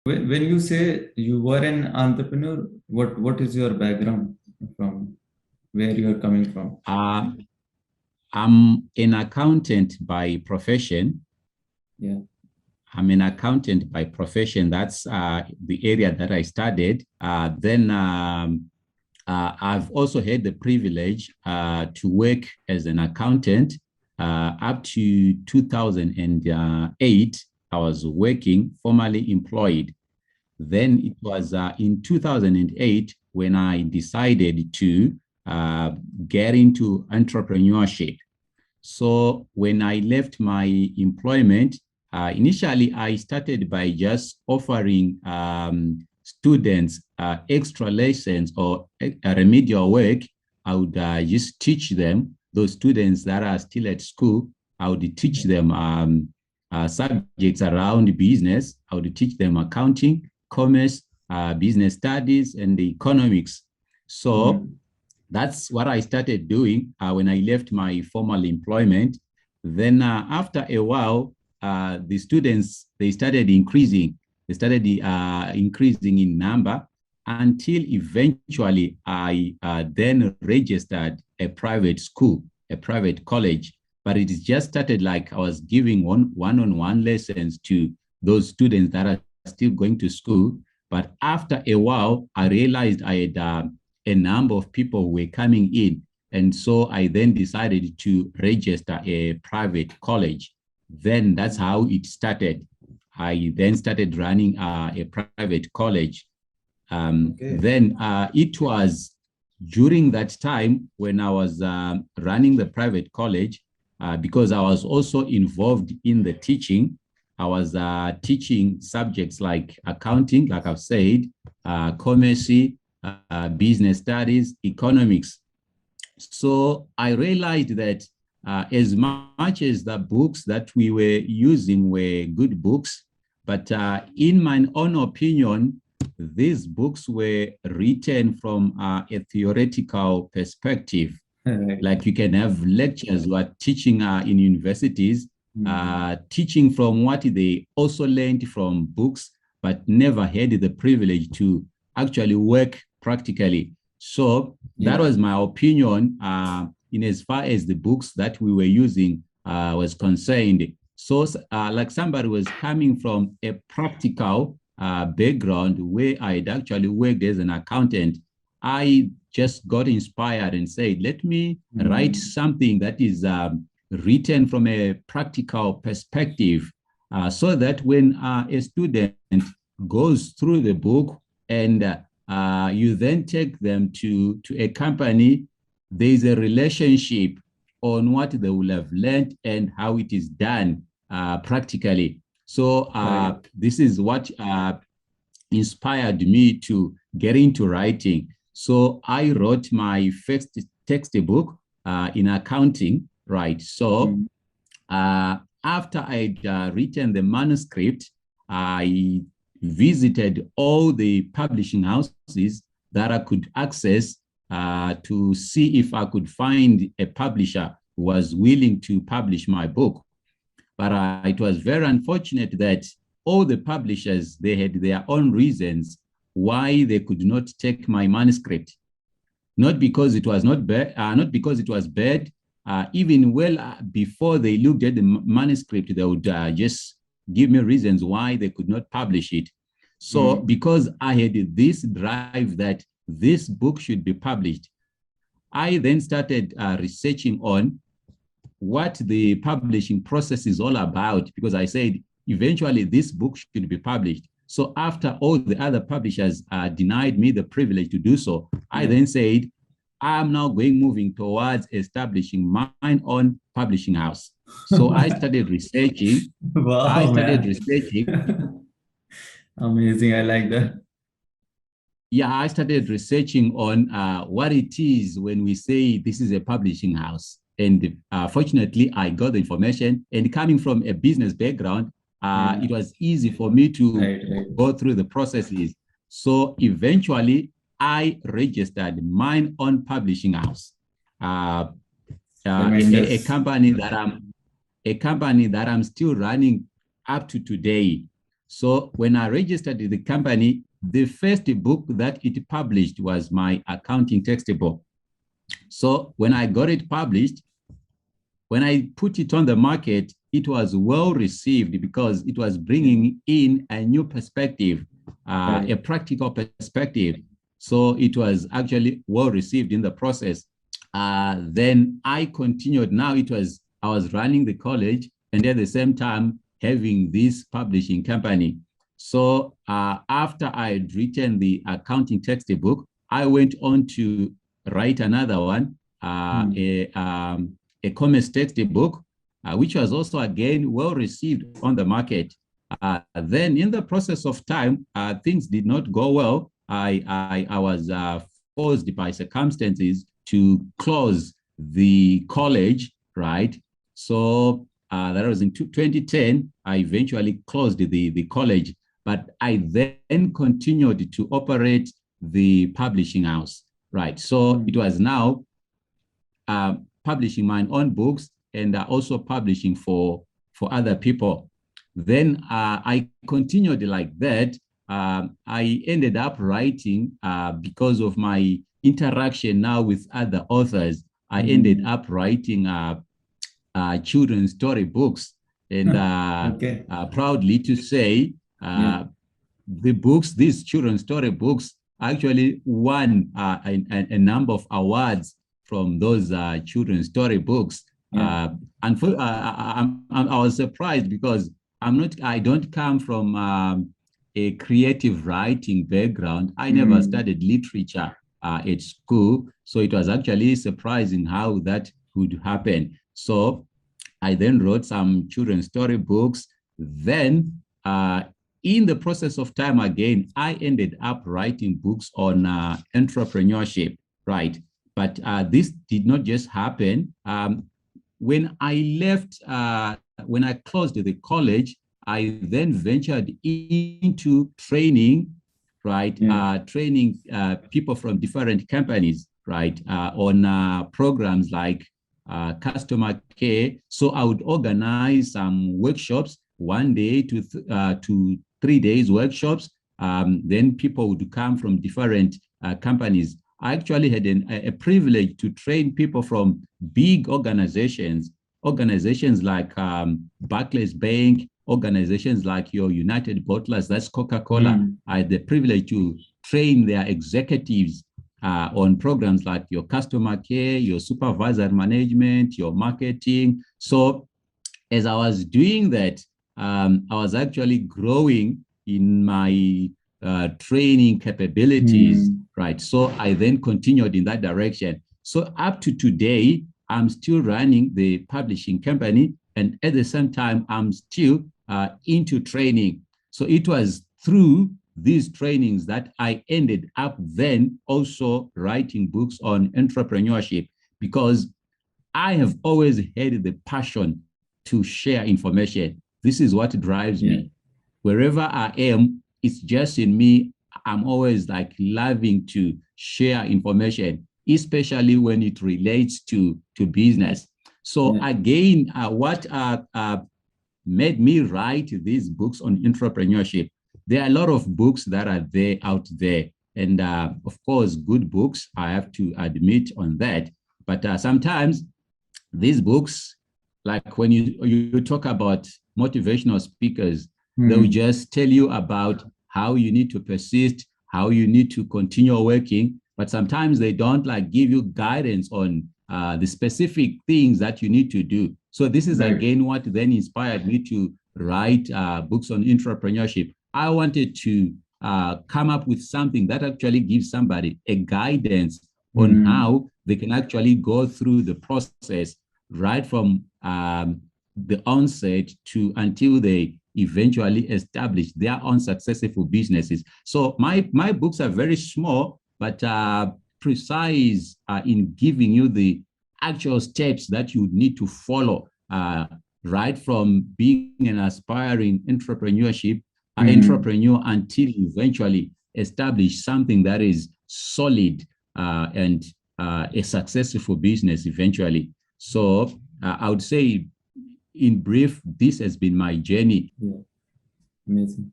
When you say you were an entrepreneur, what is your background from where you are coming from? Uh, I'm an accountant by profession. Yeah. I'm an accountant by profession. That's the area that I studied. I've also had the privilege to work as an accountant up to 2008. I was working, formally employed. Then it was in 2008 when I decided to uh, get into entrepreneurship. So when I left my employment, initially I started by just offering students extra lessons or remedial work. I would just teach them, those students that are still at school, I would teach them subjects around business. I would teach them accounting, commerce, business studies, and economics. So Mm. that's what I started doing when I left my formal employment. Then after a while, the students, they started increasing. They started increasing in number until eventually I then registered a private school, a private college. But it just started like I was giving one-on-one lessons to those students that are still going to school. But after a while, I realized I had a number of people were coming in. And so I then decided to register a private college. Then that's how it started. I then started running a private college. Okay. Then it was during that time when I was running the private college, because I was also involved in the teaching. I was teaching subjects like accounting, like I've said, commerce, business studies, economics. So I realized that as much as the books that we were using were good books, but in my own opinion, these books were written from a theoretical perspective. Right. Like you can have lectures who are teaching in universities, Mm. teaching from what they also learned from books, but never had the privilege to actually work practically. So that Yeah. was my opinion in as far as the books that we were using was concerned. So like somebody was coming from a practical background where I'd actually worked as an accountant, I just got inspired and said, let me write Mm. something that is written from a practical perspective so that when a student goes through the book and you then take them to a company, there's a relationship on what they will have learned and how it is done practically. So Right. this is what inspired me to get into writing. So I wrote my first textbook in accounting, right? So Mm. after I'd written the manuscript, I visited all the publishing houses that I could access to see if I could find a publisher who was willing to publish my book. But it was very unfortunate that all the publishers, they had their own reasons why they could not take my manuscript. Not because it was not bad, not because it was bad. Even well before they looked at the manuscript, they would just give me reasons why they could not publish it. So Mm. because I had this drive that this book should be published, I then started researching on what the publishing process is all about, because I said eventually this book should be published. So after all the other publishers denied me the privilege to do so, I Yeah. then said, I'm now moving towards establishing my own publishing house. So I started researching. I Wow, started man. researching. Amazing. I like that. Yeah, I started researching on what it is when we say this is a publishing house. And fortunately, I got the information. And coming from a business background, Yeah. it was easy for me to Right, right. go through the processes. So eventually, I registered mine own publishing house, uh, a Tremendous. company that I'm still running up to today. So when I registered the company, the first book that it published was my accounting textbook. So when I got it published, when I put it on the market, it was well received because it was bringing in a new perspective, a practical perspective. So it was actually well received in the process. Then I continued. Now I was running the college and at the same time having this publishing company. So after I had written the accounting textbook, I went on to write another one, a commerce textbook, which was also again well received on the market. Then in the process of time, things did not go well. I was forced by circumstances to close the college, right? So that was in 2010. I eventually closed the college, but I then continued to operate the publishing house, right? So it was now publishing my own books and also publishing for other people. Then I continued like that. I ended up writing because of my interaction now with other authors. I ended up writing children's story books, and proudly to say, these children's story books actually won a number of awards from those children's story books. And I was surprised because I don't come from a creative writing background. I never studied literature at school. So it was actually surprising how that could happen. So I then wrote some children's story books. Then in the process of time again, I ended up writing books on entrepreneurship, right? But this did not just happen. When I left, when I closed the college, I then ventured into training, right? Training people from different companies, right? On programs like customer care. So I would organize some workshops, 1 day to 3 days workshops. Then people would come from different companies. I actually had a privilege to train people from big organizations like Barclays Bank, organizations like your United Bottlers, that's Coca-Cola. I had the privilege to train their executives on programs like your customer care, your supervisor management, your marketing. So as I was doing that, I was actually growing in my training capabilities, right? So I then continued in that direction. So up to today, I'm still running the publishing company, and at the same time, I'm still into training. So it was through these trainings that I ended up then also writing books on entrepreneurship, because I have always had the passion to share information. This is what drives me. Wherever I am, it's just in me. I'm always like loving to share information, especially when it relates to business. So again, what made me write these books on entrepreneurship? There are a lot of books that are out there. And of course, good books, I have to admit on that. But sometimes these books, like when you talk about motivational speakers, they will just tell you about how you need to persist, how you need to continue working. But sometimes they don't like give you guidance on the specific things that you need to do. So this is again what then inspired me to write books on entrepreneurship. I wanted to come up with something that actually gives somebody a guidance on how they can actually go through the process right from the onset to until they eventually establish their own successful businesses. So my books are very small, but precise in giving you the actual steps that you need to follow, right from being an aspiring entrepreneur until you eventually establish something that is solid and a successful business eventually. So I would say, in brief, this has been my journey. Amazing.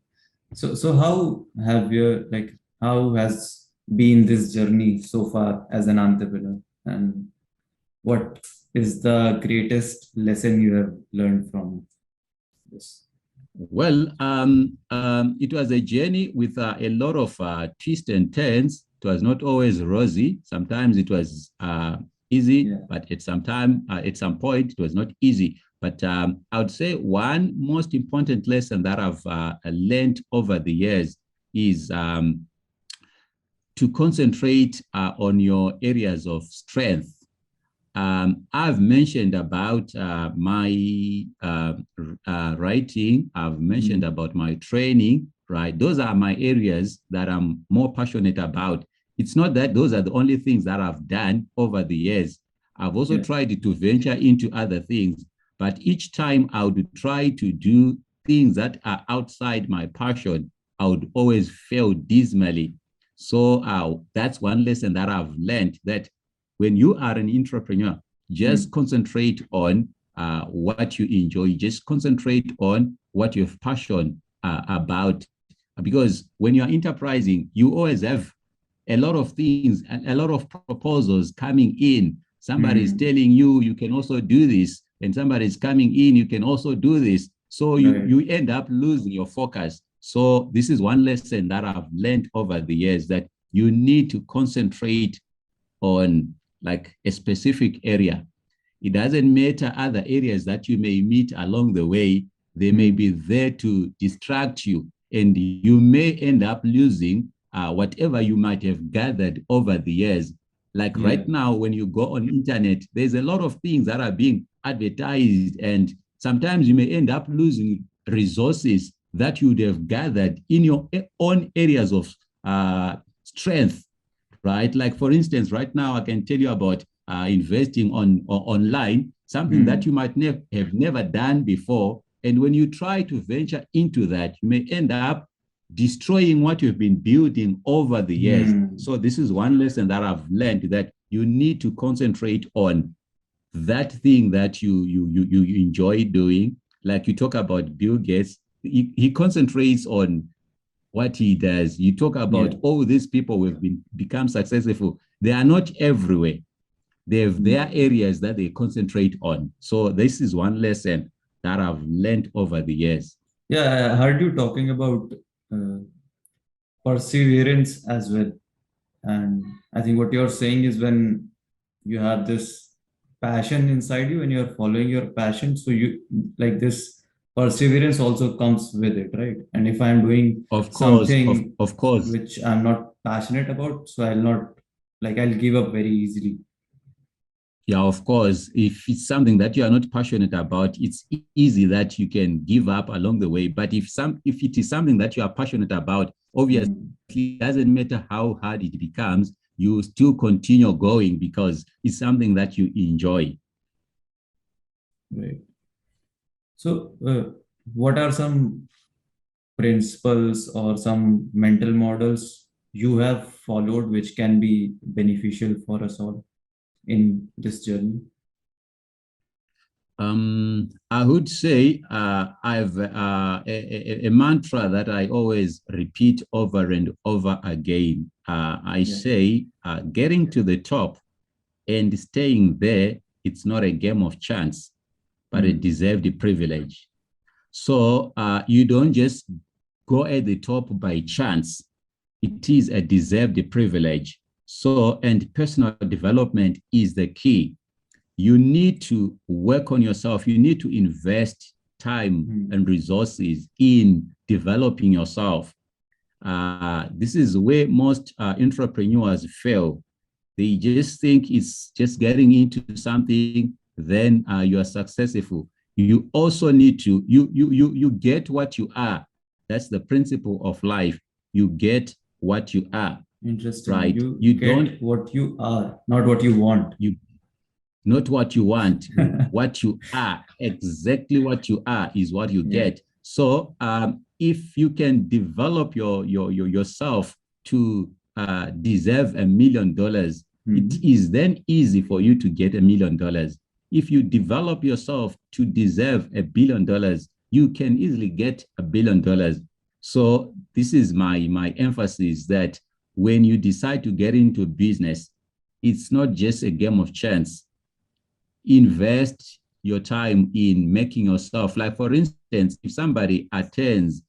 So how have you like how has been this journey so far as an entrepreneur, and what is the greatest lesson you have learned from this? Well, it was a journey with a lot of twists and turns. It was not always rosy. Sometimes it was easy, Yeah, but at some point, it was not easy. But I would say one most important lesson that I've learned over the years is to concentrate on your areas of strength. I've mentioned about my writing. I've mentioned mm, about my training, right? Those are my areas that I'm more passionate about. It's not that those are the only things that I've done over the years. I've also yeah, tried to venture into other things, but each time I would try to do things that are outside my passion, I would always fail dismally. So that's one lesson that I've learned, that when you are an entrepreneur, just mm, concentrate on what you enjoy. Just concentrate on what you have passion about. Because when you're enterprising, you always have a lot of things and a lot of proposals coming in. Somebody is mm, telling you you can also do this, and somebody is coming in, you can also do this. So right. you end up losing your focus. So this is one lesson that I've learned over the years, that you need to concentrate on like a specific area. It doesn't matter other areas that you may meet along the way, they may Mm, be there to distract you, and you may end up losing whatever you might have gathered over the years. Like yeah, right now, when you go on internet, there's a lot of things that are being advertised, and sometimes you may end up losing resources that you would have gathered in your own areas of strength, right? Like for instance, right now I can tell you about investing online, something that mm, you might have never done before. And when you try to venture into that, you may end up destroying what you've been building over the years. mm, So this is one lesson that I've learned, that you need to concentrate on that thing that you enjoy doing. Like you talk about Bill Gates, he concentrates on what he does. You talk yeah, about all these people who have become successful. They are not everywhere. They have their mm. areas that they concentrate on. So this is one lesson that I've learned over the years. Yeah, I heard you talking about uh, perseverance as well. And I think what you're saying is when you have this passion inside you and you're following your passion, so you like this perseverance also comes with it, right? And if I'm doing Of course, something of course. which I'm not passionate about, so I'll not like I'll give up very easily. Yeah, of course. If it's something that you are not passionate about, it's easy that you can give up along the way. But if it is something that you are passionate about, obviously Mm, it doesn't matter how hard it becomes, you still continue going because it's something that you enjoy. right. So, what are some principles or some mental models you have followed which can be beneficial for us all in this journey? I would say I've a mantra that I always repeat over and over again. I Yeah. say, getting to the top and staying there, it's not a game of chance, but a Mm, deserved privilege. So you don't just go at the top by chance. It is a deserved privilege. So, and personal development is the key. You need to work on yourself. You need to invest time mm, and resources in developing yourself. This is where most entrepreneurs fail. They just think it's just getting into something, then you are successful. You also need to you get what you are. That's the principle of life. You get what you are, interesting. right? You You don't get what you are, not what you want. you not what you want, what you are. Exactly what you are is what you Yeah. get. So if you can develop yourself to deserve $1 million, it Mm, is then easy for you to get $1 million. If you develop yourself to deserve $1 billion, you can easily get $1 billion. So this is my emphasis, that when you decide to get into business, it's not just a game of chance. Invest your time in making yourself, like for instance, if somebody attends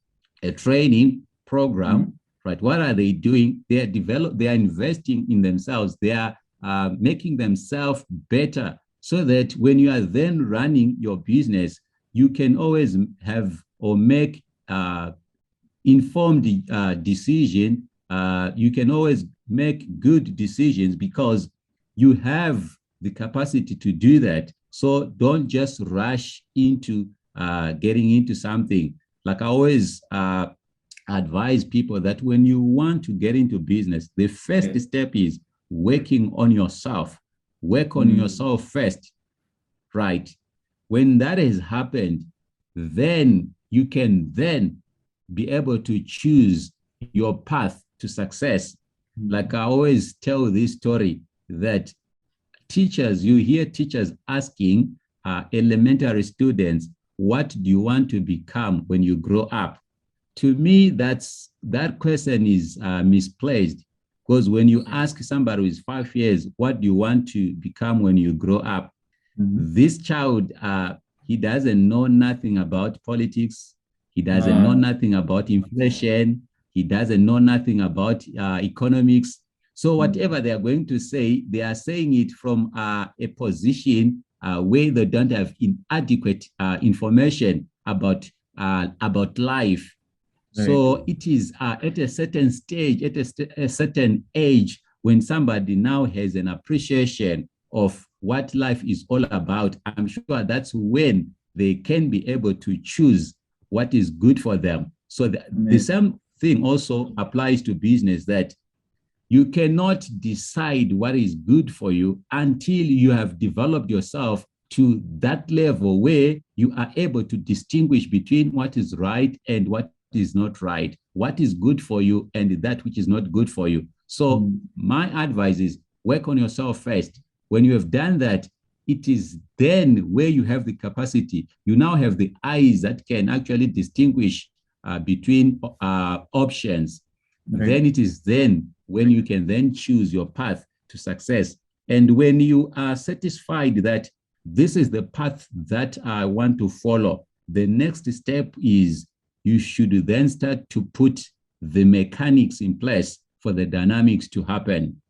a training program, right, what are they doing? They are investing in themselves. They are making themselves better, so that when you are then running your business, you can always have or make informed decision. You can always make good decisions because you have the capacity to do that. So don't just rush into getting into something. Like I always advise people that when you want to get into business, the first step is working on yourself. Work on yourself first, right? When that has happened, then you can then be able to choose your path to success. Like I always tell this story that teachers, you hear teachers asking elementary students, what do you want to become when you grow up? To me, that question is misplaced, because when you ask somebody who is 5 years, what do you want to become when you grow up? This child, he doesn't know nothing about politics. He doesn't know nothing about inflation. He doesn't know nothing about economics. So whatever they are going to say, they are saying it from a position where they don't have inadequate information about life. Right. So it is at a certain stage, at a certain age, when somebody now has an appreciation of what life is all about, I'm sure that's when they can be able to choose what is good for them. So the same thing also applies to business, that you cannot decide what is good for you until you have developed yourself to that level where you are able to distinguish between what is right and what is not right, what is good for you and that which is not good for you. So my advice is work on yourself first. When you have done that, it is then where you have the capacity. You now have the eyes that can actually distinguish between options. Right. Then it is then when you can then choose your path to success. And when you are satisfied that this is the path that I want to follow, the next step is you should then start to put the mechanics in place for the dynamics to happen.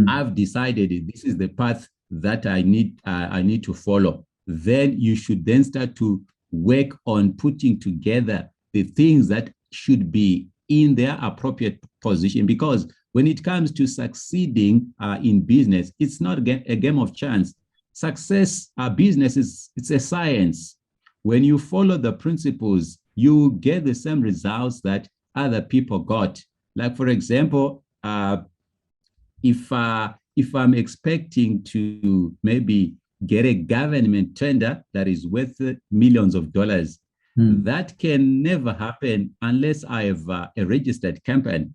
I've decided this is the path that I need to follow. Then you should then start to work on putting together the things that should be in their appropriate position. Because when it comes to succeeding in business, it's not a game of chance. Success, business it's a science. When you follow the principles, you get the same results that other people got. Like, for example, if I'm expecting to maybe get a government tender that is worth millions of dollars, that can never happen unless I have a registered company.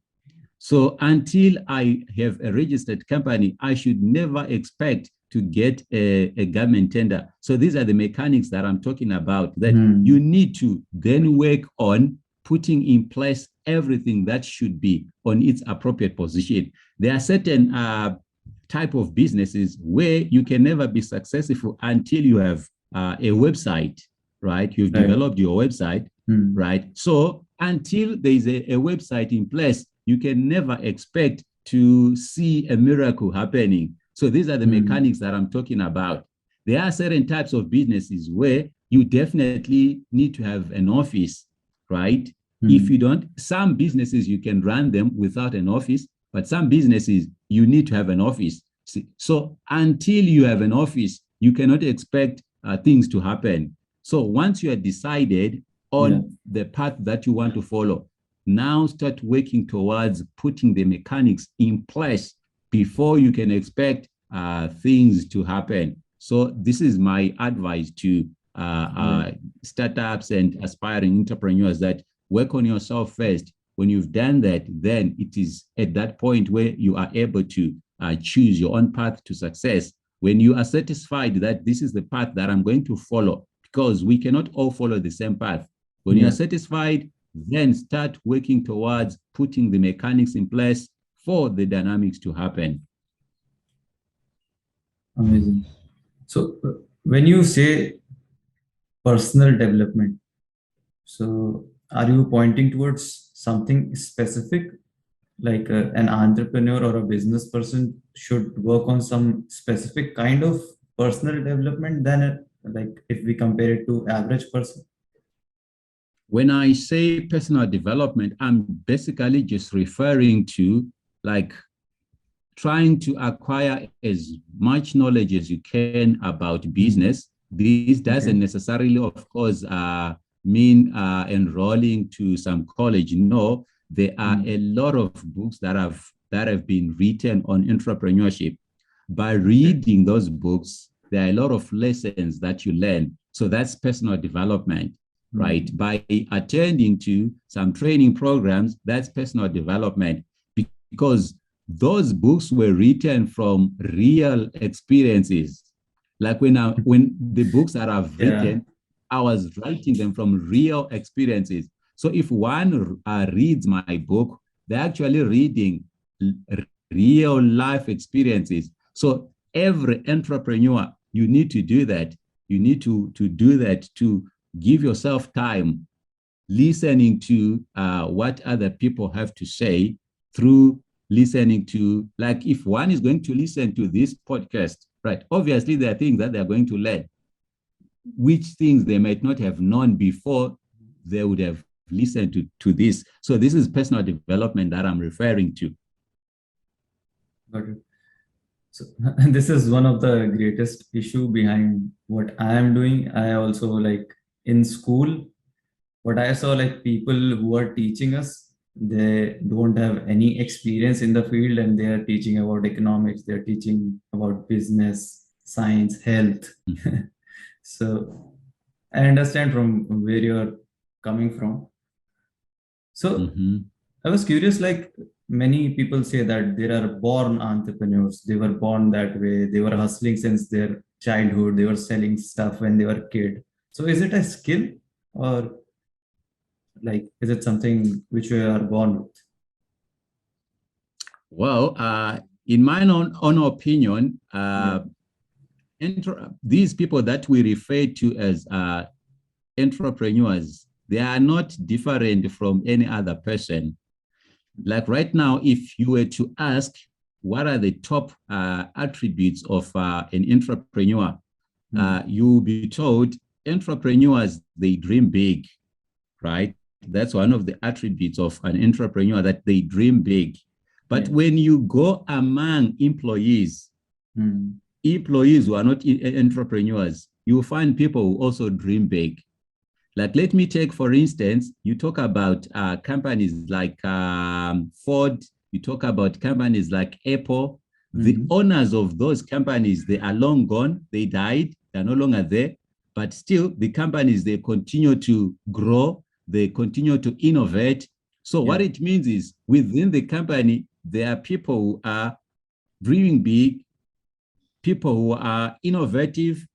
So until I have a registered company, I should never expect to get a government tender. So these are the mechanics that I'm talking about, that you need to then work on putting in place everything that should be on its appropriate position. There are certain type of businesses where you can never be successful until you have a website, right? You've developed your website, right? So until there is a website in place, you can never expect to see a miracle happening. So these are the mechanics that I'm talking about. There are certain types of businesses where you definitely need to have an office, right? If you don't, some businesses you can run them without an office, but some businesses you need to have an office. So until you have an office, you cannot expect things to happen. So once you are decided on the path that you want to follow, now start working towards putting the mechanics in place before you can expect things to happen. So this is my advice to startups and aspiring entrepreneurs, that work on yourself first. When you've done that, then it is at that point where you are able to choose your own path to success. When you are satisfied that this is the path that I'm going to follow, because we cannot all follow the same path. When you are satisfied, then start working towards putting the mechanics in place for the dynamics to happen. Amazing. So when you say personal development, so are you pointing towards something specific, like an entrepreneur or a business person should work on some specific kind of personal development than like if we compare it to average person? When I say personal development, I'm basically just referring to like trying to acquire as much knowledge as you can about business. This doesn't Okay. necessarily, of course, mean enrolling to some college. No, there are a lot of books that have been written on entrepreneurship. By Okay. reading those books, there are a lot of lessons that you learn. So that's personal development, right? By attending to some training programs, that's personal development, because those books were written from real experiences. Like when the books that I've Yeah. written, I was writing them from real experiences. So if one reads my book, they're actually reading real life experiences. So every entrepreneur, you need to do that. You need to do that, to give yourself time listening to what other people have to say, through listening to, like if one is going to listen to this podcast, right? Obviously, there are things that they're going to learn, which things they might not have known before they would have listened to this. So this is personal development that I'm referring to. Got it. So this is one of the greatest issue behind what I am doing. I also like in school, what I saw, like people who are teaching us, they don't have any experience in the field and they are teaching about economics, they're teaching about business, science, health. So I understand from where you're coming from. So Mm-hmm. I was curious, like many people say that there are born entrepreneurs. They were born that way. They were hustling since their childhood. They were selling stuff when they were kid. So is it a skill, or like is it something which we are born with? Well, in my own opinion, Yeah. these people that we refer to as entrepreneurs, they are not different from any other person. Like right now, if you were to ask what are the top attributes of an entrepreneur, you'll be told entrepreneurs, they dream big, right? That's one of the attributes of an entrepreneur, that they dream big. But Yeah. when you go among employees, employees who are not entrepreneurs, you find people who also dream big. Like, let me take, for instance, you talk about companies like Ford, you talk about companies like Apple. The owners of those companies, they are long gone, they died, they're no longer there, but still the companies, they continue to grow, they continue to innovate. So Yeah. what it means is within the company, there are people who are dreaming big, people who are innovative,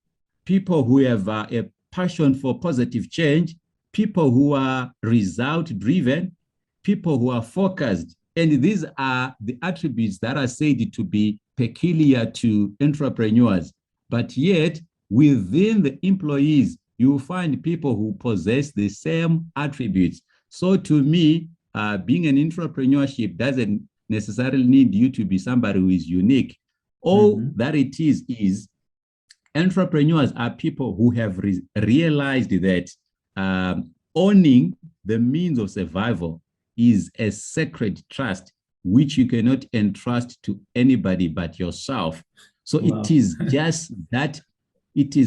people who have a passion for positive change, people who are result driven, people who are focused. And these are the attributes that are said to be peculiar to entrepreneurs. But yet, within the employees, you will find people who possess the same attributes. So to me, being an entrepreneurship doesn't necessarily need you to be somebody who is unique. All that it is entrepreneurs are people who have realized that owning the means of survival is a sacred trust which you cannot entrust to anybody but yourself. So Wow. it is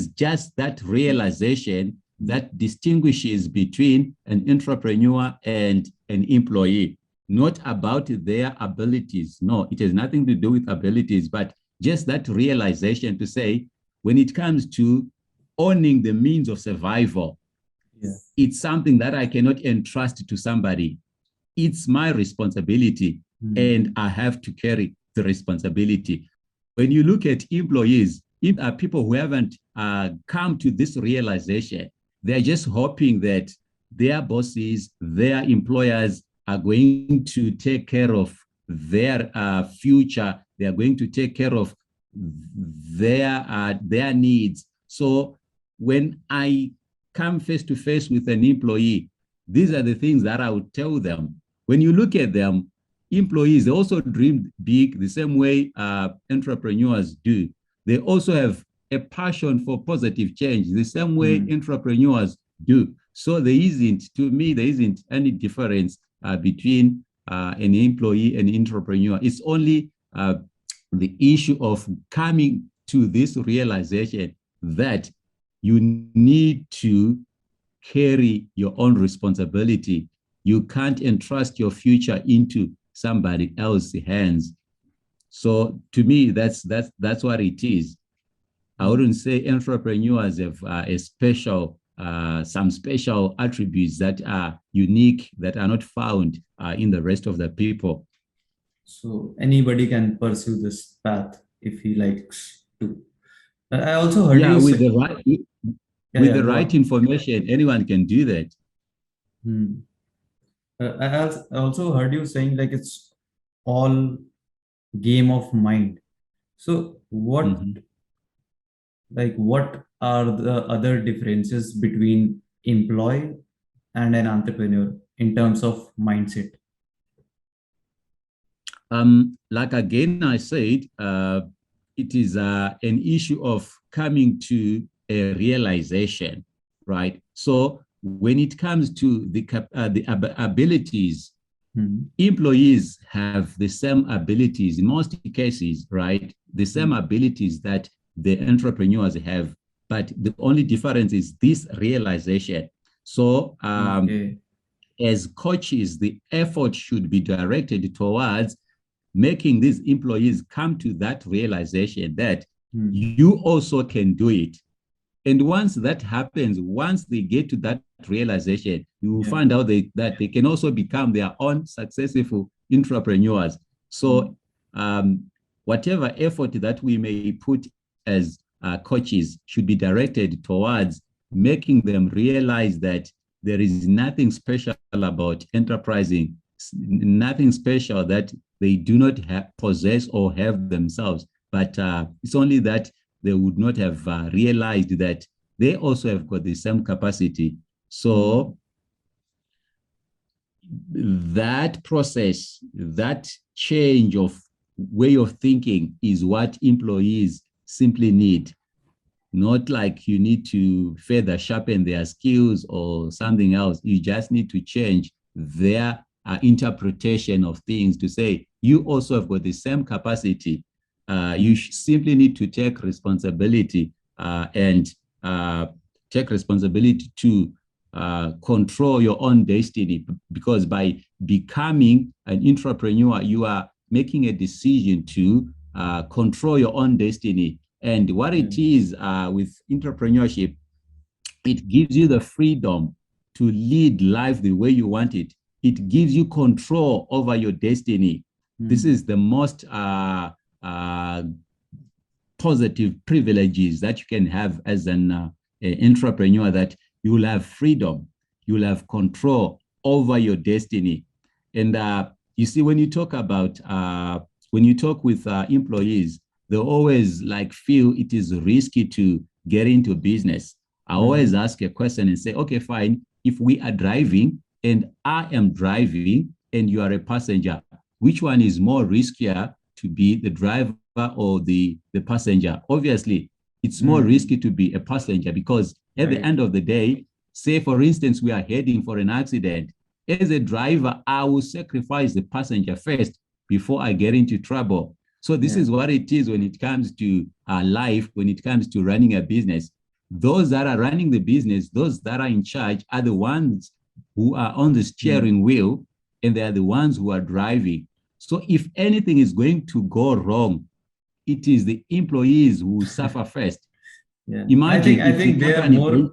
just that realization that distinguishes between an entrepreneur and an employee, not about their abilities. No, it has nothing to do with abilities, but just that realization to say, when it comes to owning the means of survival, it's something that I cannot entrust to somebody. It's my responsibility, and I have to carry the responsibility. When you look at employees, people who haven't come to this realization, they're just hoping that their bosses, their employers are going to take care of their future. They are going to take care of their needs. So when I come face to face with an employee, these are the things that I would tell them. When you look at them, employees, they also dream big the same way entrepreneurs do. They also have a passion for positive change the same way entrepreneurs do. So there isn't, to me, there isn't any difference between an employee and entrepreneur. It's only the issue of coming to this realization that you need to carry your own responsibility. You can't entrust your future into somebody else's hands. So to me, that's what it is. I wouldn't say entrepreneurs have some special attributes that are unique, that are not found in the rest of the people. So anybody can pursue this path if he likes to. I also heard Yeah, you with say, the right yeah, the go right on. information, anyone can do that. Hmm. I also heard you saying like it's all game of mind. So Mhm. what are the other differences between employee and an entrepreneur in terms of mindset? Like again, I said, it is an issue of coming to a realization, right? So when it comes to the abilities, Hmm. employees have the same abilities in most cases, right? The same Hmm. abilities that the entrepreneurs have, but the only difference is this realization. So Okay. as coaches, the effort should be directed towards making these employees come to that realization that Hmm. you also can do it. And once that happens, once they get to that realization, you will Yeah. find out that they can also become their own successful entrepreneurs. Hmm. So, whatever effort that we may put as coaches should be directed towards making them realize that there is nothing special about enterprising, nothing special that they do not possess or have themselves. But it's only that they would not have realized that they also have got the same capacity. Hmm. So that process, that change of way of thinking is what employees simply need. Not like you need to further sharpen their skills or something else. You just need to change their interpretation of things to say, you also have got the same capacity. You simply need to take responsibility and take responsibility to control your own destiny, because by becoming an entrepreneur, you are making a decision to control your own destiny. And what Yeah. it is with entrepreneurship, it gives you the freedom to lead life the way you want it. It gives you control over your destiny. This Hmm. is the most uh, positive privileges that you can have as an entrepreneur, that you will have freedom, you will have control over your destiny. And you see, when you talk with employees, they always like feel it is risky to get into business. I always Hmm. ask a question and say, okay, fine, if we are driving and I am driving and you are a passenger, which one is more riskier, to be the driver or the passenger? Obviously, it's more risky Hmm. to be a passenger, because at the Right. end of the day, say for instance, we are heading for an accident. As a driver, I will sacrifice the passenger first before I get into trouble. So this Yeah. is what it is when it comes to life, when it comes to running a business. Those that are running the business, those that are in charge, are the ones who are on the Hmm. steering wheel, and they are the ones who are driving. So if anything is going to go wrong, it is the employees who suffer first. Yeah. Imagine I if the think they are company more goes,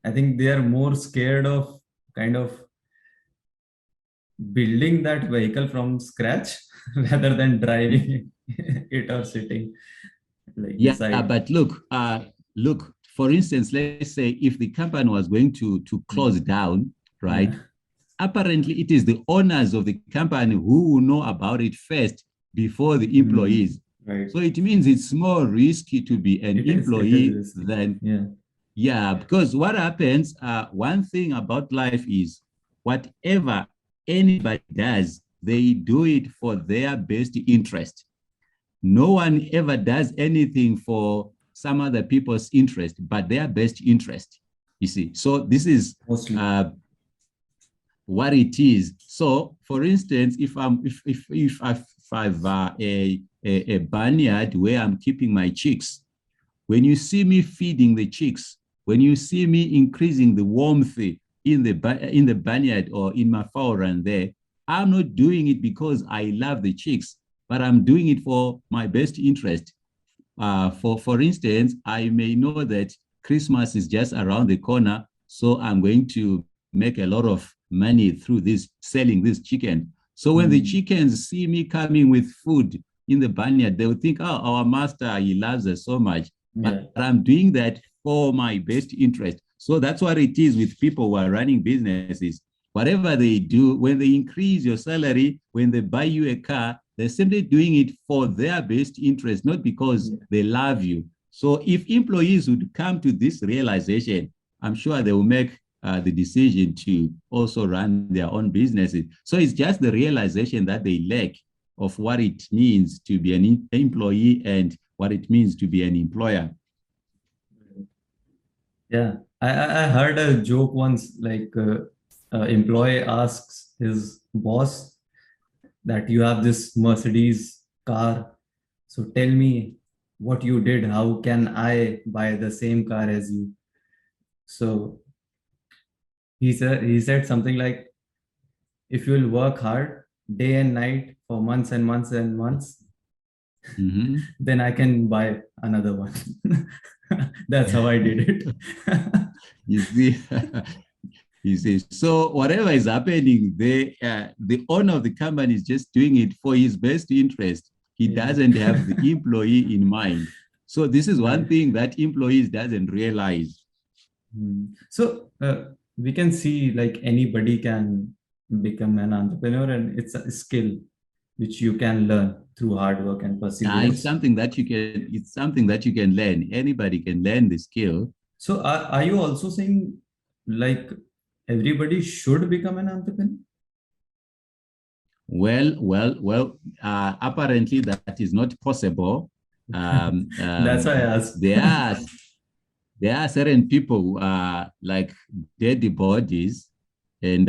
I think they are more scared of kind of building that vehicle from scratch rather than driving it or sitting like yeah, beside. but look, for instance, let's say if the company was going to close down, right? Yeah. Apparently, it is the owners of the company who will know about it first before the Hmm. employees. Right. So it means it's more risky to be an It is employee risky. than, Yeah. yeah, because what happens, one thing about life is whatever anybody does, they do it for their best interest. No one ever does anything for some other people's interest, but their best interest. You see, so this is Mostly. what it is. So, for instance, if I've a barnyard where I'm keeping my chicks, when you see me feeding the chicks, when you see me increasing the warmth in the barnyard or in my fowl run there, I'm not doing it because I love the chicks, but I'm doing it for my best interest. For instance, I may know that Christmas is just around the corner, so I'm going to make a lot of money through this selling this chicken. So when the Hmm. chickens see me coming with food in the barnyard, they will think, "Oh, our master, he loves us so much." Yeah. But I'm doing that for my best interest. So that's what it is with people who are running businesses. Whatever they do, when they increase your salary, when they buy you a car, they're simply doing it for their best interest, not because Yeah. they love you. So if employees would come to this realization, I'm sure they will make the decision to also run their own businesses. So it's just the realization that they lack of what it means to be an employee and what it means to be an employer. Yeah. I heard a joke once, like employee asks his boss that you have this Mercedes car. So tell me what you did. How can I buy the same car as you? So he said something like, if you'll work hard day and night for months and months and months, Mhm. then I can buy another one. That's how I did it. You see, you see. So whatever is happening, the owner of the company is just doing it for his best interest. He Yeah. doesn't have the employee in mind. So this is one Right. thing that employees doesn't realize. So we can see like anybody can become an entrepreneur, and it's a skill which you can learn through hard work and It's perseverance. something that you can. It's something that you can learn. Anybody can learn the skill. So are you also saying like everybody should become an entrepreneur? Apparently that is not possible. Um, That's why I um, asked. there are there are certain people who are like dead bodies, and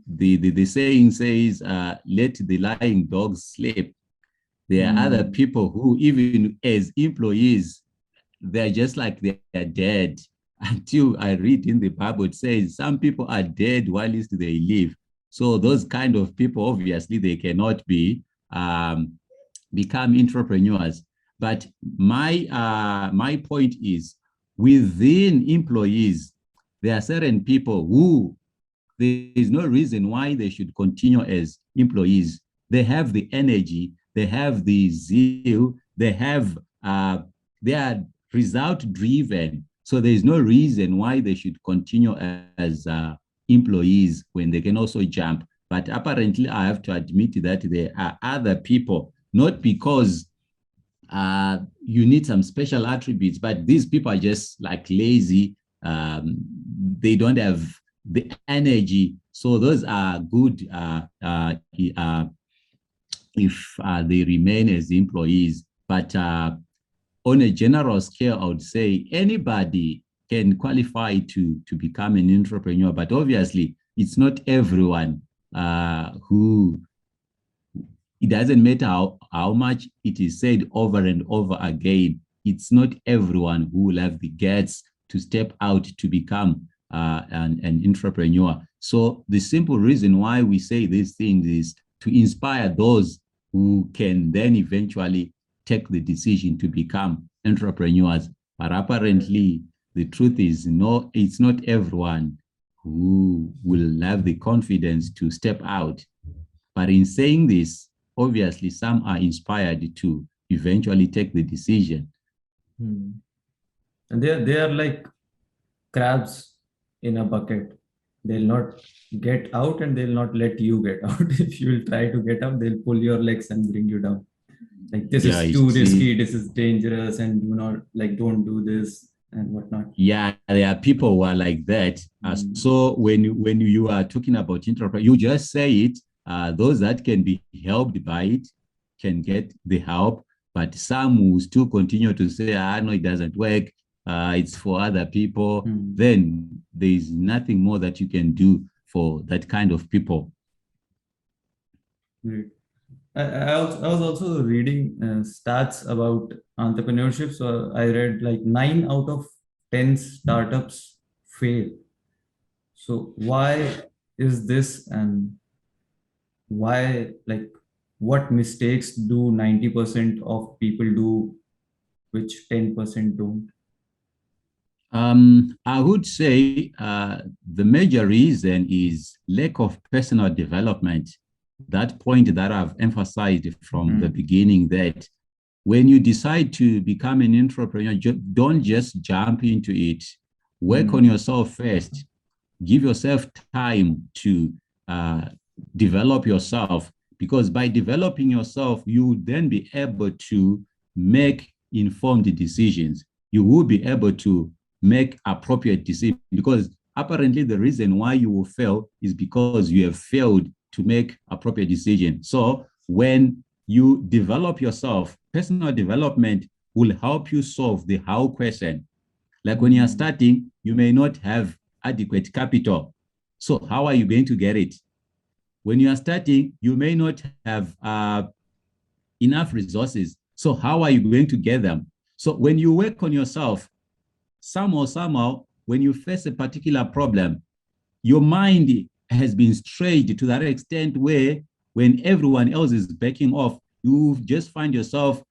the saying says, "Let the lying dogs sleep." There are other Hmm. people who, even as employees, they're just like they're dead. Until I read in the Bible, it says some people are dead whilst they live. So those kind of people, obviously, they cannot be become entrepreneurs. But my point is, within employees, there are certain people who there is no reason why they should continue as employees. They have the energy, they have the zeal, they are result driven. So there is no reason why they should continue as employees when they can also jump. But apparently, I have to admit that there are other people, not because you need some special attributes, but these people are just like lazy. They don't have the energy. So those are good if they remain as employees. But on a general scale, I would say anybody can qualify to become an entrepreneur, but obviously it's not everyone who it doesn't matter how much it is said over and over again. It's not everyone who will have the guts to step out to become an entrepreneur. So the simple reason why we say these things is to inspire those who can then eventually take the decision to become entrepreneurs. But apparently, the truth is, no, it's not everyone who will have the confidence to step out. But in saying this, obviously, some are inspired to eventually take the decision. Hmm. And they are like crabs in a bucket. They'll not get out and they'll not let you get out. If you will try to get out, they'll pull your legs and bring you down. Like this Yeah, is you too see, risky, this is dangerous, and do not like don't do this and whatnot. yeah, there are people who are like that. Mm, So when you are talking about entrepreneur, you just say it. Those that can be helped by it can get the help, but some will still continue to say, no, it doesn't work. It's for other people. mm, Then there is nothing more that you can do for that kind of people. great. I was also reading stats about entrepreneurship. So I read like 9 out of 10 startups fail. So why is this, and why, like, what mistakes do 90% of people do which 10% don't? I would say the major reason is lack of personal development. That point that I've emphasized from the Mm, beginning, that when you decide to become an entrepreneur, don't just jump into it. Work on mm, yourself first. Give yourself time to uh, develop yourself, because by developing yourself, you will then be able to make informed decisions. You will be able to make appropriate decisions, because apparently the reason why you will fail is because you have failed to make appropriate decisions. So when you develop yourself, personal development will help you solve the how question. Like when you're mm, starting, you may not have adequate capital. So how are you going to get it? When you are starting, you may not have enough resources. So how are you going to get them? So when you work on yourself, somehow, when you face a particular problem, your mind has been strayed to that extent where when everyone else is backing off, you just find yourself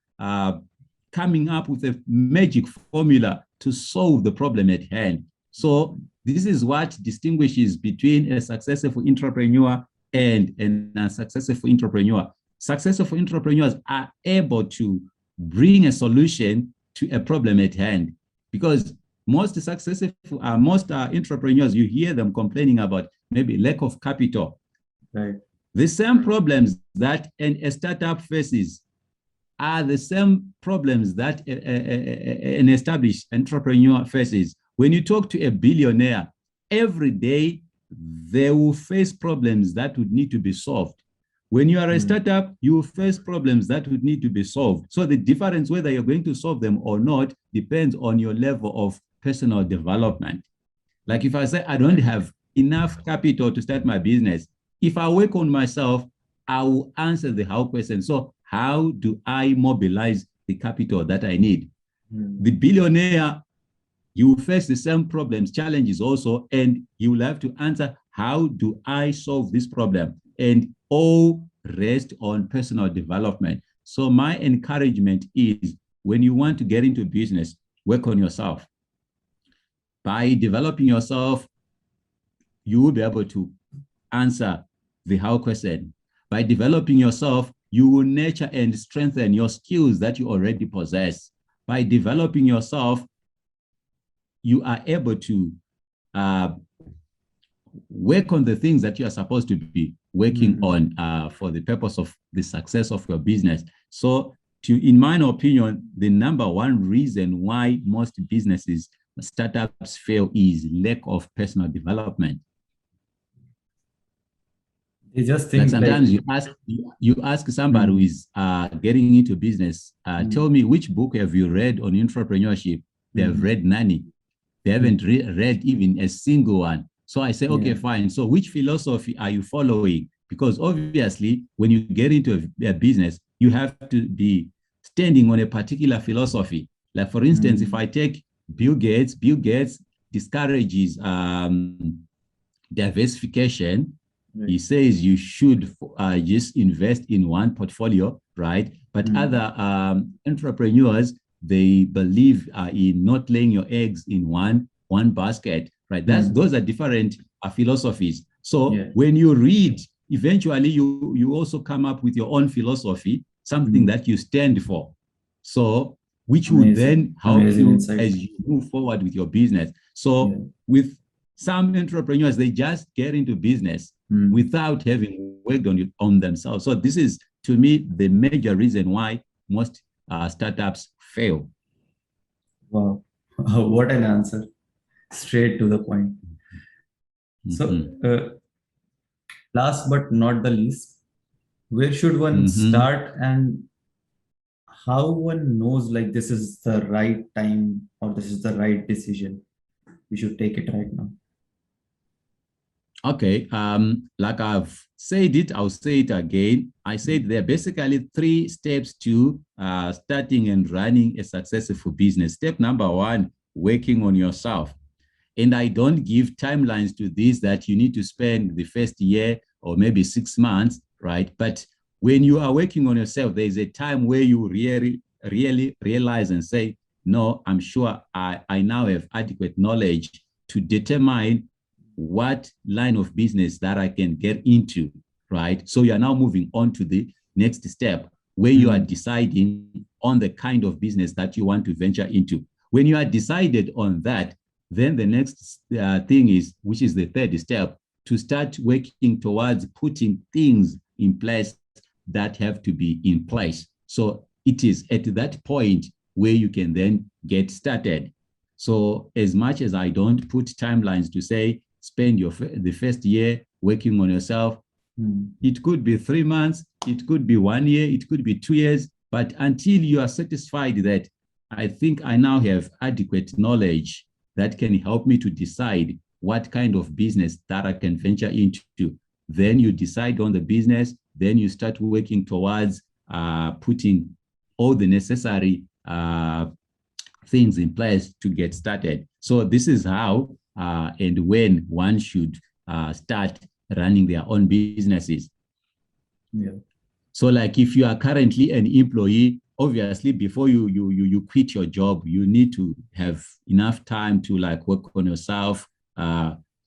coming up with a magic formula to solve the problem at hand. So this is what distinguishes between a successful entrepreneur and an unsuccessful entrepreneur. Successful entrepreneurs are able to bring a solution to a problem at hand, because most entrepreneurs, you hear them complaining about maybe lack of capital. right. The same problems that a startup faces are the same problems that an established entrepreneur faces. When you talk to a billionaire, every day they will face problems that would need to be solved. When you are a Mm, startup, you will face problems that would need to be solved. So the difference, whether you're going to solve them or not, depends on your level of personal development. Like if I say I don't have enough capital to start my business, if I work on myself, I will answer the how question. So how do I mobilize the capital that I need? mm, The billionaire, you will face the same problems, challenges also, and you will have to answer, how do I solve this problem? And all rest on personal development. So my encouragement is, when you want to get into business, work on yourself. By developing yourself, you will be able to answer the how question. By developing yourself, you will nurture and strengthen your skills that you already possess. By developing yourself, you are able to uh, work on the things that you are supposed to be working mm. on for the purpose of the success of your business. So, in my opinion, the number one reason why most businesses, startups fail is lack of personal development. They just Like think like, sometimes you ask somebody who mm, is getting into business, tell mm, me, which book have you read on entrepreneurship? They have mm, read none. They haven't mm, read even a single one. So I say, okay, yeah, fine. So which philosophy are you following? Because obviously, when you get into a business, you have to be standing on a particular philosophy. Like for instance, if mm, I take Bill Gates discourages diversification. right, He says you should just invest in one portfolio, right? But mm, other entrepreneurs, they believe in not laying your eggs in one basket, right? Those mm, are different philosophies. So yeah, when you read, eventually you also come up with your own philosophy, something mm, that you stand for. So which would Amazing. then help Amazing you insight. as you move forward with your business. Yeah. So with some entrepreneurs, they just get into business without having worked on themselves. So this is, to me, the major reason why most startups fail. Wow. What an answer. Straight to the point. So, last but not the least, where should one start, and how one knows like this is the right time or this is the right decision? We should take it right now. Okay, like I've said it, I'll say it again. I said there are basically 3 steps to starting and running a successful business. Step number 1, working on yourself. And I don't give timelines to this that you need to spend the first year or maybe 6 months, right? But when you are working on yourself, there's a time where you really realize and say, no, I'm sure I now have adequate knowledge to determine what line of business that I can get into, right? So you are now moving on to the next step where you are deciding on the kind of business that you want to venture into. When you are decided on that, then the next thing is, which is the 3rd step, to start working towards putting things in place that have to be in place. So it is at that point where you can then get started. So as much as I don't put timelines to say, spend the first year working on yourself, it could be 3 months, it could be 1 year, it could be 2 years, but until you are satisfied that I think I now have adequate knowledge that can help me to decide what kind of business that I can venture into, then you decide on the business, then you start working towards putting all the necessary things in place to get started. So this is how and when one should start running their own businesses. Yeah. So like if you are currently an employee, obviously before you quit your job, you need to have enough time to like work on yourself.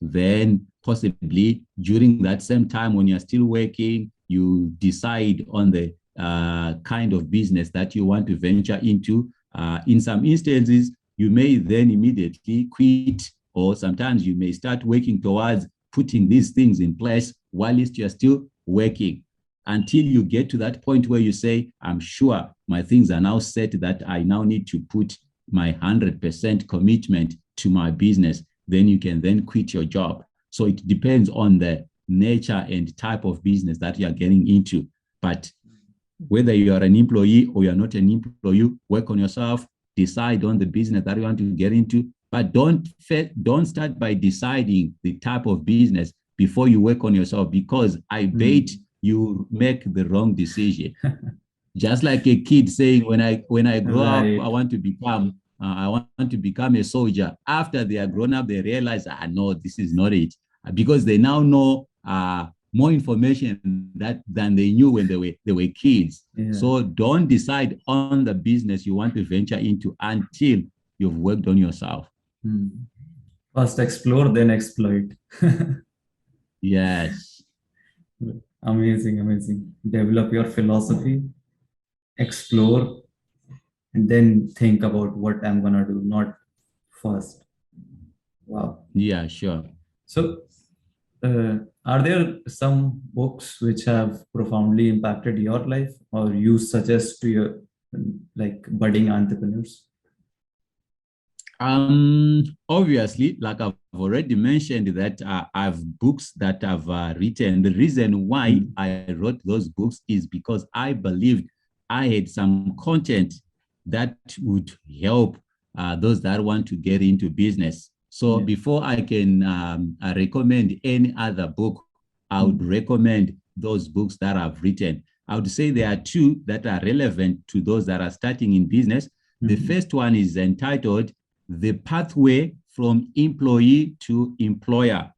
Then possibly during that same time when you're still working, you decide on the kind of business that you want to venture into. In some instances, you may then immediately quit, or sometimes you may start working towards putting these things in place whilst you're still working, until you get to that point where you say, I'm sure my things are now set that I now need to put my 100% commitment to my business. Then you can then quit your job. So it depends on the nature and type of business that you are getting into. But whether you are an employee or you're not an employee, work on yourself, decide on the business that you want to get into, but don't start by deciding the type of business before you work on yourself, because I bet you make the wrong decision. Just like a kid saying, when I grow up, I want to become a soldier. After they are grown up, they realize, no, this is not it, because they now know more information than they knew when they were kids. Yeah. So don't decide on the business you want to venture into until you've worked on yourself. First explore, then exploit. Yes. Amazing, amazing. Develop your philosophy, explore, and then think about what I'm gonna do, not first. Wow. Yeah, sure. So, are there some books which have profoundly impacted your life, or you suggest to your like budding entrepreneurs? Obviously, like I've already mentioned, that I have books that I've written. The reason why I wrote those books is because I believed I had some content that would help those that want to get into business. So before I can recommend any other book, I would recommend those books that I've written. I would say there are 2 that are relevant to those that are starting in business. The first one is entitled The Pathway from Employee to Employer.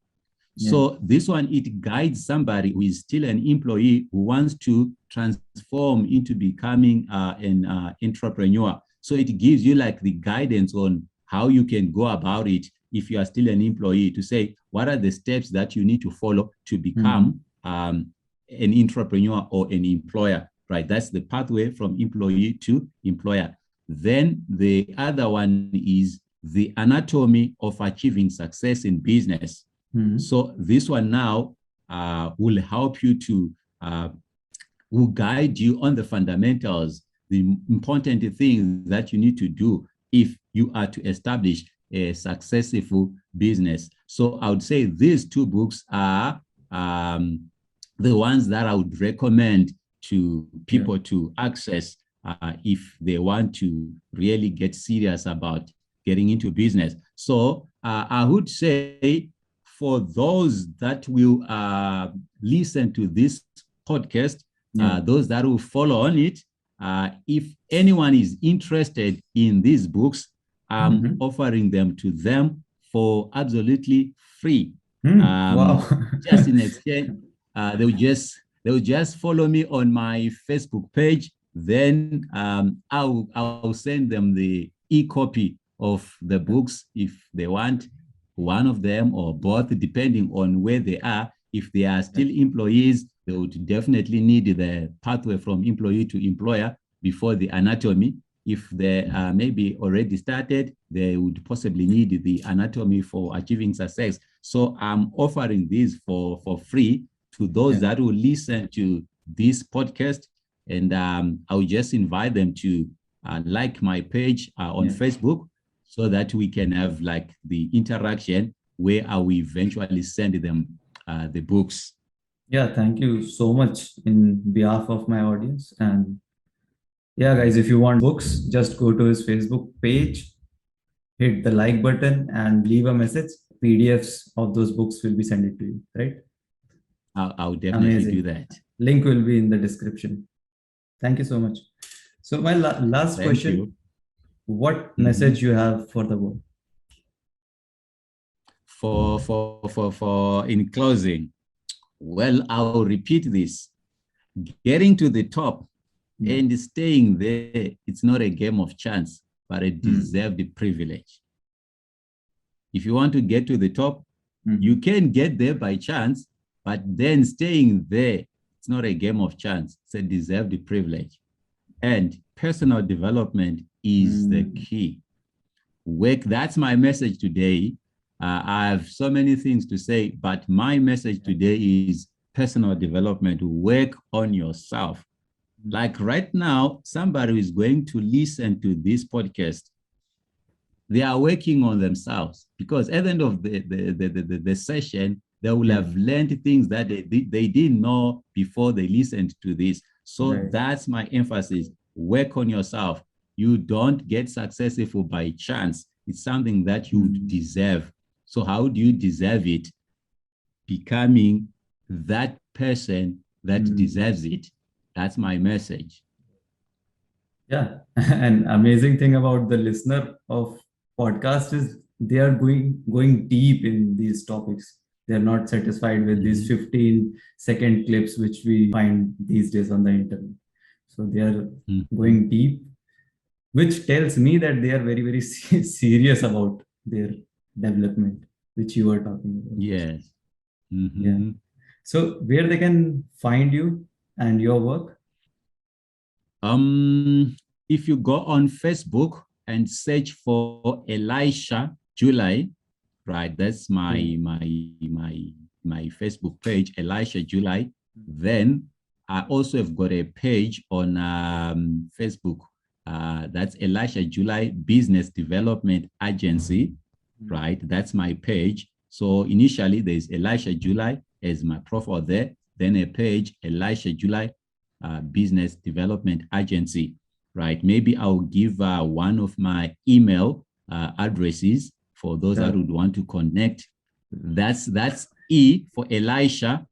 So this one, it guides somebody who is still an employee who wants to transform into becoming an entrepreneur. So it gives you like the guidance on how you can go about it if you are still an employee, to say, what are the steps that you need to follow to become an entrepreneur or an employer, right? That's The Pathway from Employee to Employer. Then the other one is the anatomy of achieving success in business. So this one now will help you to, will guide you on the fundamentals, the important things that you need to do if you are to establish a successful business. So I would say these two books are the ones that I would recommend to people to access if they want to really get serious about getting into business. So I would say for those that will listen to this podcast, those that will follow on it, if anyone is interested in these books, I'm offering them to them for absolutely free. Wow. Just in exchange, they'll just follow me on my Facebook page. Then I'll send them the e-copy of the books if they want one of them or both, depending on where they are. If they are still employees, they would definitely need the pathway from employee to employer before the anatomy. If they are maybe already started, they would possibly need the anatomy for achieving success. So I'm offering these for free to those that will listen to this podcast. And I'll just invite them to like my page on Facebook, so that we can have like the interaction where I will eventually send them the books. Yeah, thank you so much in behalf of my audience. And yeah, guys, if you want books, just go to his Facebook page, hit the like button, and leave a message. PDFs of those books will be sent it to you, right? I'll definitely do that. Link will be in the description. Thank you so much. So my last question, what message you have for the world? For in closing, well, I'll repeat this. Getting to the top and staying there, it's not a game of chance, but a deserved privilege. If you want to get to the top, you can get there by chance, but then staying there, it's not a game of chance, it's a deserved privilege. And personal development is the key. Work, that's my message today. I have so many things to say, but my message today is personal development. Work on yourself. Like right now, somebody who is going to listen to this podcast, they are working on themselves, because at the end of the session, they will have learned things that they didn't know before they listened to this. So that's my emphasis. Work on yourself. You don't get successful by chance. It's something that you deserve. So how do you deserve it? Becoming that person that deserves it. That's my message. Yeah. An amazing thing about the listener of podcast is they are going deep in these topics. They're not satisfied with these 15-second clips which we find these days on the internet. So they are going deep, which tells me that they are very, very serious about their development, which you are talking about. Yes. Yeah. So where they can find you and your work? If you go on Facebook and search for Elisha July, right? That's my Facebook page, Elisha July. Then I also have got a page on Facebook. That's Elisha July Business Development Agency, right? That's my page. So initially there's Elisha July as my profile there, then a page, Elisha July Business Development Agency, right? Maybe I'll give one of my email addresses for those that would want to connect. That's E for Elisha,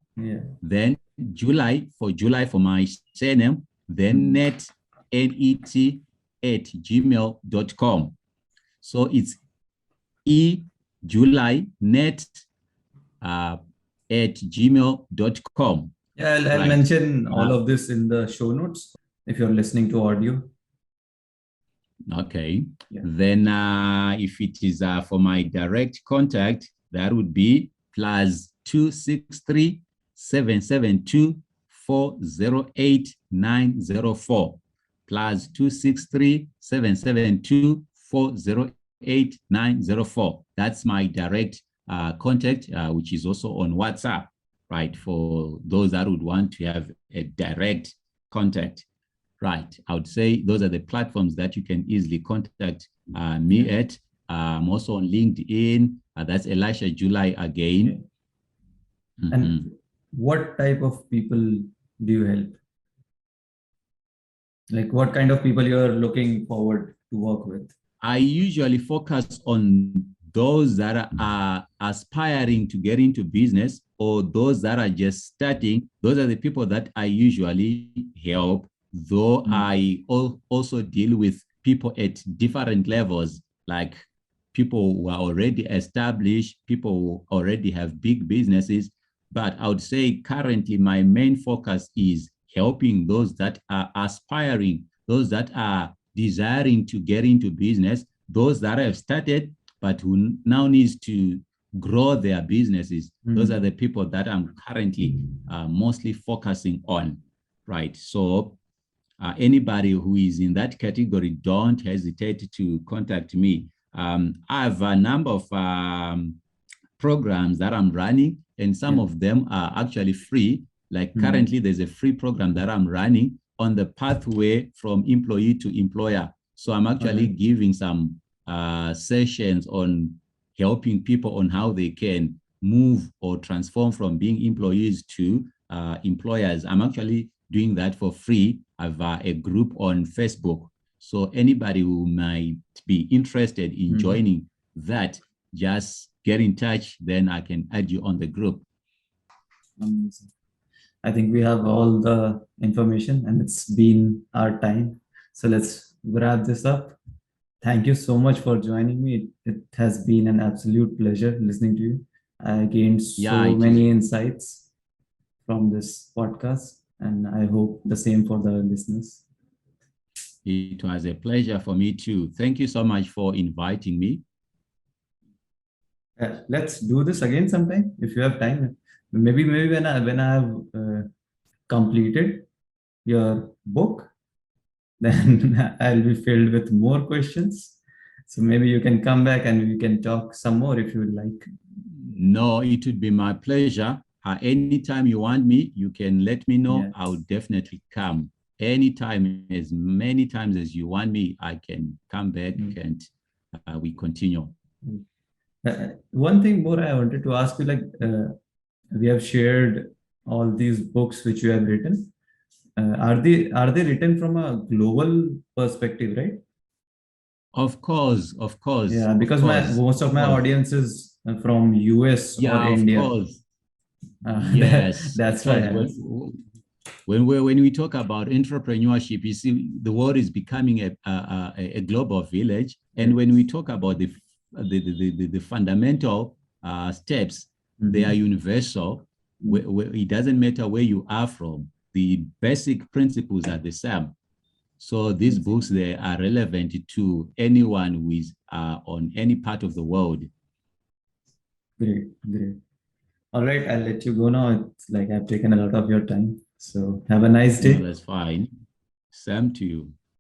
then July for my surname, then net net@gmail.com. So it's ejulynet @gmail.com. Yeah, I'll mention all of this in the show notes if you're listening to audio. Okay. Then if it is for my direct contact, that would be +263 772 408 904. plus 263-772-408-904. That's my direct contact, which is also on WhatsApp, right? For those that would want to have a direct contact, right? I would say those are the platforms that you can easily contact me at. I'm also on LinkedIn. That's Elisha July again. And what type of people do you help? Like what kind of people you're looking forward to work with? I usually focus on those that are aspiring to get into business or those that are just starting. Those are the people that I usually help, though I also deal with people at different levels, like people who are already established, people who already have big businesses. But I would say currently my main focus is helping those that are aspiring, those that are desiring to get into business, those that have started but who now needs to grow their businesses. Those are the people that I'm currently mostly focusing on, right? So anybody who is in that category, don't hesitate to contact me. I have a number of programs that I'm running, and some of them are actually free. Like currently, there's a free program that I'm running on the pathway from employee to employer. So I'm actually giving some sessions on helping people on how they can move or transform from being employees to employers. I'm actually doing that for free. I have a group on Facebook. So anybody who might be interested in joining that, just get in touch, then I can add you on the group. Amazing. I think we have all the information and it's been our time. So let's wrap this up. Thank you so much for joining me. It has been an absolute pleasure listening to you. I gained so many insights from this podcast, and I hope the same for the listeners. It was a pleasure for me too. Thank you so much for inviting me. Let's do this again sometime if you have time. Maybe when I have completed your book, then I'll be filled with more questions. So maybe you can come back and we can talk some more if you would like. No, it would be my pleasure. Anytime you want me, you can let me know. Yes. I'll definitely come. Anytime, as many times as you want me, I can come back and we continue. One thing more I wanted to ask you, like we have shared all these books which you have written. Are they written from a global perspective, right? Of course. Yeah, because most of my audience is from US or India. Of course. Yes, that's why. When we talk about entrepreneurship, you see, the world is becoming a global village, and when we talk about the fundamental steps, they are universal. It doesn't matter where you are from. The basic principles are the same. So these books, they are relevant to anyone who is on any part of the world. Great. All right, I'll let you go now. It's like I've taken a lot of your time. So have a nice day. No, that's fine. Same to you.